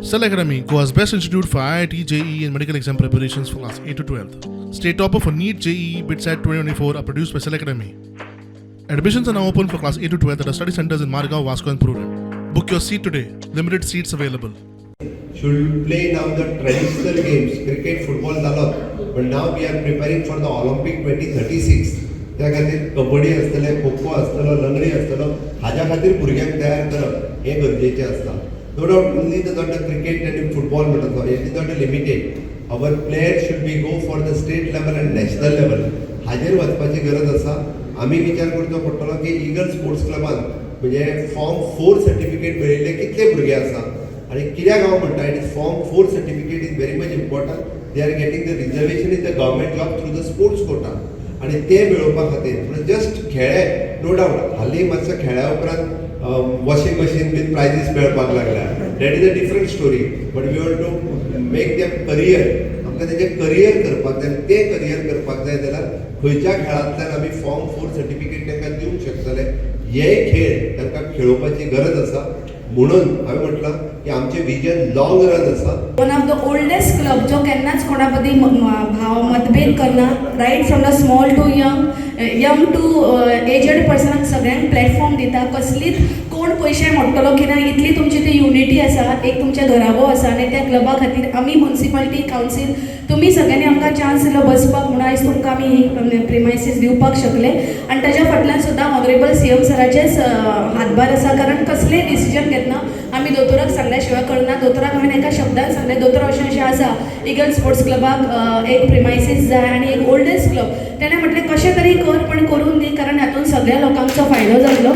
Cell Academy, Goa's best institute for IIT, JEE and medical exam preparations for class 8 to 12th. State topper for NEET, JEE, BITSAT 2024 are produced by Cell Academy. Admissions are now open for class 8 to 12th at our study centers in Margao, Vasco and Purur. Book your seat today. Limited seats available. Should play now the traditional games, cricket, football झालो, but now we are preparing for the Olympic 2036. त्या खातीर कबड्डी आसतले, खो-खो आसतलो, लंगडी आसतलो, हाज्या खातीर भुरग्यांक तयार करप हें गरजेचें आसता. No doubt only the cricket and football म्हणटा it is not limited. Our players should be go for the state level and national level. हाजेर वचपाची गरज आसा. आमी विचार करचो पडटलो की ईगल स्पोर्ट्स क्लबान म्हणजे फॉर्म 4 सर्टिफिकेट मेळिल्ले कितले भुरगे आसा आणि कित्याक हांव म्हणटा it is form 4 certificate is very much important. They are getting the reservation in the government job through the sports quota आणि ते मेळोवपा खातीर म्हणजे जस्ट खेळे नो डावट हालीं मातसो खेळ्या उपरांत वॉशिंग मशीन बीन प्रायजीस मेळपाक लागल्या. That is a different story but we want to make them career. आमकां तेजें करियर करपाक जाय. तें करियर करपाक जाय जाल्यार खंयच्या खेळांतल्यान आमी फॉर्म 4 सर्टिफिकेट तांकां दिवंक शकतले. हे खेळ तांकां खेळोवपाची गरज आसा म्हणून हांवें म्हटलां की आमचें विजन लॉंग रन आसा. One of the oldest club जो केन्नाच कोणा मदीं भाव मतभेद करना. Right from the small to young to aged पर्सनाक सगळ्यांक प्लॅटफॉर्म दिता. कसलीच कोण पयशे मोडटलो की ना इतली तुमची ती युनिटी आसा, एक तुमच्या घराबो आसा आनी त्या क्लबा खातीर आमी म्युनिसिपालिटी कावन्सील तुमी सगळ्यांनी आमकां चान्स दिलो बसपाक म्हणून आयज तुमकां आमी ही प्रिमायसीस दिवपाक शकले आनी ताज्या फाटल्यान सुद्दां ऑनरेबल CM सराचेच हातभार आसा. कारण कसलेंय डिसिजन घेतना आमी दोतोराक सांगल्या शिवाय करना. दोतोराक हांवें एका शब्दान सांगलें दोतोर अशें अशें आसा ईगल स्पोर्ट्स क्लबाक एक प्रिमायसीस जाय आनी एक ओल्डेस्ट क्लब. ताणें म्हटलें कशें तरी कर पण करून दी कारण हातून सगळ्या लोकांचो फायदो जातलो.